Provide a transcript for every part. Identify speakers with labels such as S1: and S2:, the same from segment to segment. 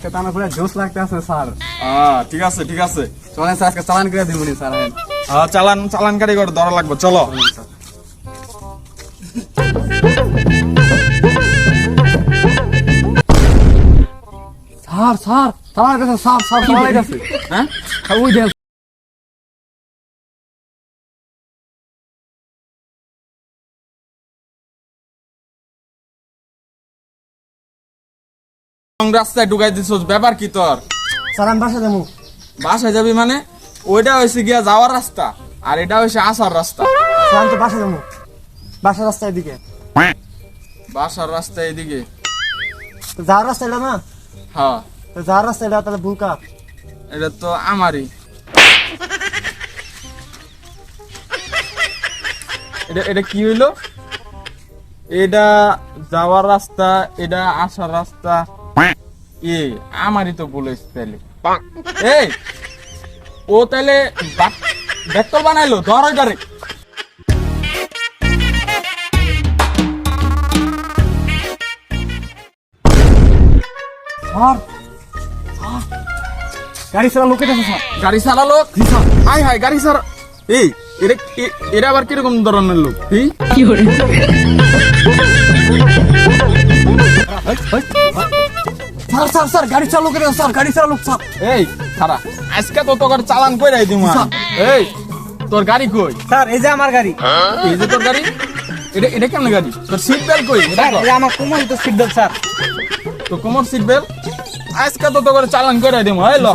S1: আজকে তো আমার পুরো জোশ লাগতেছে স্যার।
S2: ঠিক আছে ঠিক আছে,
S1: চলেন স্যার আজকে চালান করে দিবনি স্যার।
S2: চালানকারী করে ধরা লাগবে, চলো।
S1: স্যার স্যার চালান গেছে স্যার, স্যার চালান গেছে। হ্যাঁ ওই দেখ
S2: রাস্তায় ঢুকাই দিছস, ব্যাপার কি তোর?
S1: স্যার আমি বাসা যাবো।
S2: বাসায় যাবি মানে? ওইটা হয়েছে গিয়া যাওয়ার রাস্তা, আর এটা হয়েছে আসার রাস্তা।
S1: স্যার আমি তো বাসা যাবো, বাসার রাস্তা এদিকে।
S2: বাসার রাস্তা এদিকে?
S1: তো যাওয়ার রাস্তা এলো না,
S2: হ্যাঁ
S1: তো যাওয়ার রাস্তা এলো, তাহলে ভুল কার?
S2: এটা তো আমারই। এটা এটা কি হইলো? এটা যাওয়ার রাস্তা, এটা আসার রাস্তা, আমারই তো বলেছে তাইলে। এই ও তাইলে ভেক্টর বানাইলো, ধর ওইটারে।
S1: স্যার গাড়ি চালা লোক আছে স্যার।
S2: গাড়ি চালালো? হাই হাই গাড়ি চালা। এই এরা আবার কিরকম ধরনের লোক?
S1: স্যার স্যার স্যার গাড়ি চালু করে স্যার, গাড়ি চালু স্যার।
S2: এই খারা, আজকে তো তোর চালান কইরাই দিমু। এই তোর গাড়ি কই?
S1: স্যার এই যে আমার গাড়ি।
S2: এই যে তোর গাড়ি? এটা কেমন গাড়ি? তোর সিট বেল্ট কই?
S1: স্যার এই যে আমার কোমর তো সিট বেল্ট স্যার।
S2: তো কোমর সিট বেল্ট? আজকে তো তোর চালান কইরাই দিমু। এই ল।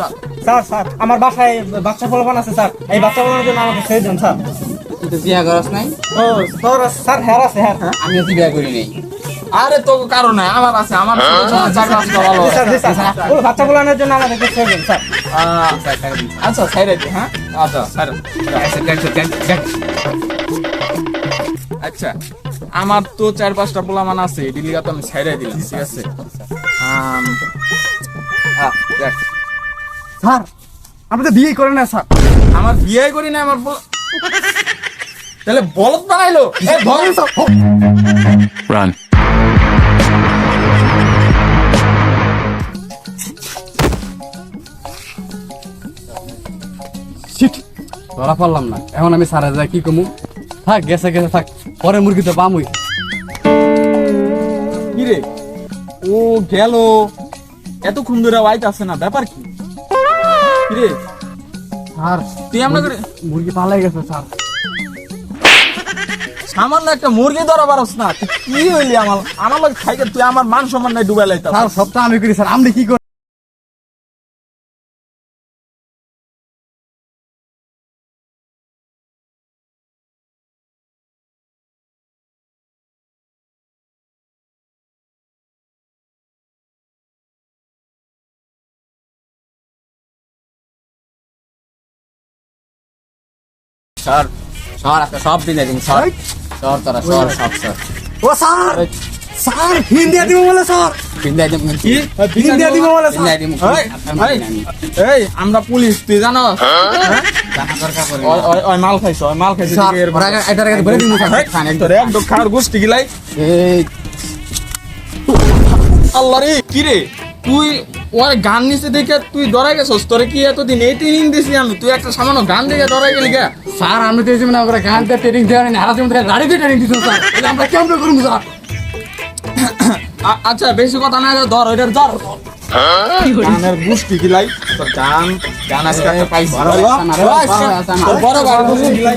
S1: স্যার স্যার আমার বাসায় বাচ্চা পোলাপান আছে স্যার, এই বাচ্চা পোলাপানের জন্য আমাকে ছেড়ে দেন স্যার।
S3: তুই তো বিয়া করস নাই?
S1: ও স্যার হ্যাঁ আছে হ্যাঁ।
S3: আমিও তো বিয়া করি নাই।
S2: আরে তো কারণে আমার আছে, আমার চাকরি ভালো।
S1: ওই বাচ্চা পোলাপানের জন্য আমাকে ছেড়ে দেন স্যার।
S2: আচ্ছা সাইড আছে। হ্যাঁ আচ্ছা সাইড। আচ্ছা আমার তো 4-5টা পোলামান আছে, এদিকে তো আমি সাইডাই দিলাম, ঠিক আছে?
S1: স্যার আপনি তো বিয়ে করেন না স্যার।
S2: আমার বিয়ে করি না, আমার তাহলে বলদ বানাইলো। এই ধর
S4: Run.
S1: ধরা পারলাম না, এখন আমি সারা যায় কি কমু? থাক গেছে গেছে থাক, পরে মুরগি তো পামুই।
S2: কি রে, ও গেল এতক্ষণ ধরে ওয়াইট আছে না, ব্যাপার কি? কি রে
S1: স্যার
S2: তুই আমরা করে
S1: মুরগি পালাই গেছে স্যার।
S2: সামান্য একটা মুরগি ধরা পারস না, তুই কি হইলি? আমার লোক খাইকে তুই আমার মান সম্মান নাই ডুবাই লাইতা।
S1: স্যার সবটা আমি করি স্যার, আপনি কি করেন?
S3: সর সর, একটা সব দিন দিন সর সর, তোরা সর সব সর।
S1: ও স্যার স্যার ফিন দিয়ে দিব বলে স্যার,
S3: বিন্দাই দিম
S2: কি
S1: ফিন দিয়ে দিব বলে স্যার।
S3: বিন্দাই দিম।
S2: এই আমরা পুলিশ, তুই জানো?
S3: জানা দরকার পড়ে
S2: ওই মাল খাইছ, ওই মাল খাইছ।
S1: স্যার ওরা এটার কাছে বলে দিন স্যার।
S2: তোর একদম খাওয়ার গোষ্ঠী গিলাই।
S3: এই
S2: আল্লাহ রে, কি রে তুই ওর গান নিচে দেখে তুই ডরাই গেছস? তোরে কি এতদিন এই ট্রেনিং দিছি আমি, তুই একটা সামান্য গান দেখে ডরাই গেলি কে?
S1: স্যার আমি তো এই যে মানে ওরা গান দিয়ে ট্রেনিং দেওয়া নেই, হারা তুমি গাড়ি দিয়ে ট্রেনিং দিচ্ছেন স্যার, এটা আমরা কেমন করবো স্যার?
S2: আচ্ছা বেশি কথা না, ধর ওইটার ধর। গানের গোষ্ঠী গিলাই, তোর গান আজকে একটা পাইছি। তোর বড় গান গোষ্ঠী গিলাই।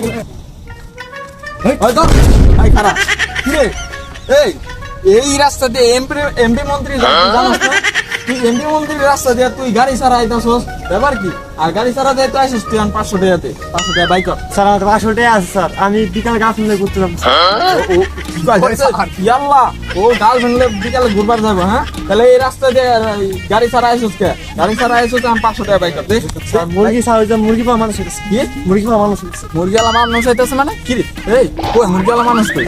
S2: ওই ধর, এই খারাপ। কি রে, এই রাস্তা দিয়ে এমপি মন্ত্রী জানাস না? তুই এমপি মন্ত্রীর রাস্তা দিয়ে তুই গাড়ি ছাড়া আইতাছস, ব্যাপার কি? আর গাড়ি ছাড়া দিয়ে তুই আইসস, তুই 500 টাকাতে 500 টাকা বাইক কর।
S1: স্যার আমার 500 টাকা আছে স্যার, আমি বিকালে গাছ মিলে ঘুরতে যাবো।
S2: ইয়াল্লা ও গাল ভাঙলে বিকালে ঘুরবার যাবো। হ্যাঁ তাহলে এই রাস্তা দিয়ে গাড়ি ছাড়া আইসস কে? গাড়ি ছাড়া আইসস, আমি 500 টাকা বাইক কর দে।
S1: স্যার মুরগি স্যার ওই যে মুরগি পাওয়া মানুষ হয়েছে,
S2: কি
S1: মুরগি পাওয়া মানুষ হয়েছে।
S2: মুরগিওয়ালা মানুষ হইতেছে মানে? কি রে এই কই মুরগিওয়ালা মানুষ কই?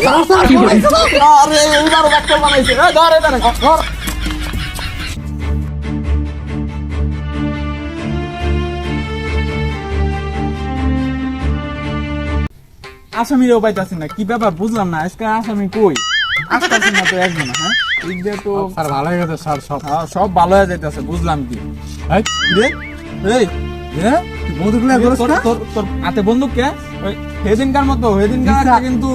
S2: আরে এইবারও ডাক্তার বানাইছে। এই ধর এটা ধর। আসামিরও পাইতাছি না, কি ব্যাপার বুঝলাম না, আজকে আসামি কই? আসতেছে না তো একজন। হ্যাঁ এইটা তো
S1: স্যার ভালো হয়ে গেছে স্যার সব
S2: হ্যাঁ, সব ভালো হয়ে যাইতেছে বুঝলাম কি
S1: এই,
S2: রে এই
S1: তুই বন্ধুগুলো করছ
S2: তোর
S1: না?
S2: তোর তোর হাতে বন্দুক কে ওই সেদিনকার মতো সেদিনকার
S1: স্যার।
S2: একটা কিন্তু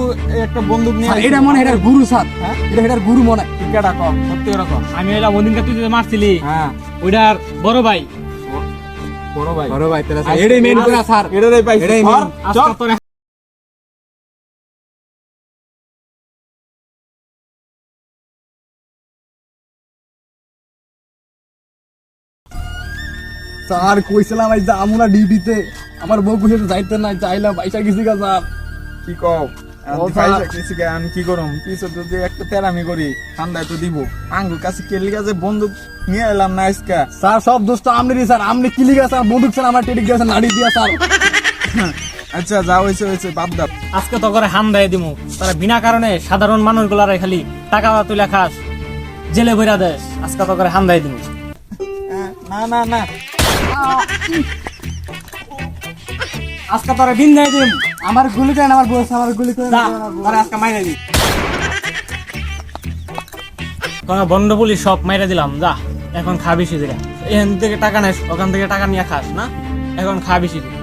S2: একটা বন্দুক নিয়ে
S1: স্যার, এটা মনে হয় এটার গুরু স্যার
S2: হ্যাঁ?
S1: এটার গুরু মনে হয়।
S2: তুই কেডা কর সত্যি করে কর
S5: আমি এলাম ওদিনকে তুই যে মারছিলি
S2: হ্যাঁ
S5: ওইটার বড় ভাই।
S2: বড় ভাই
S1: বড় ভাই তাহলে স্যার, এটাই মেন করে স্যার
S2: এটাই পাইছি
S1: এটাই
S2: ধর,
S1: main।
S5: আজকে
S2: চল।
S5: তোর
S1: স্যার কইছিলাম আজ আমুনা ডিউটিতে আমার বউ কইছে যাইতে না চাইলাম পয়সা গেছি গা স্যার
S2: কি কও
S1: ও স্যার।
S2: আমি কি করম পিছত যদি একটা তেরামি করি ঠান্ডায় তো দিব আঙ্গুর কাছে কেলি কাছে বন্দুক নিয়ে এলাম না আজকে
S1: স্যার সব দোস্ত আমনেরই স্যার আমনে কিলি গা স্যার বন্দুক স্যার আমার টেডিক গেছে নাড়ি দিয়া স্যার
S2: আচ্ছা যা হয়েছে বাদ দাও
S5: আজকে তো করে হান দেয় দিমু তারা বিনা কারণে সাধারণ মানুষগুলার খালি টাকা তুলে খাস জেলে বইরা দেশ আজকে তো করে হান দেয় দিমু
S2: না না
S5: আজকে তোরা বিন দেয় দিম
S1: আমার গুলি কেন আমার বউ আমার গুলি করে
S5: যা তোরা আজকে মাইরা দি তোরা বন্ড পুলিশ সব মাইরা দিলাম যা এখন খা বেশি দিরা এখান থেকে টাকা নেস ওখান থেকে টাকা নিয়ে খাস না এখন খা বেশি করে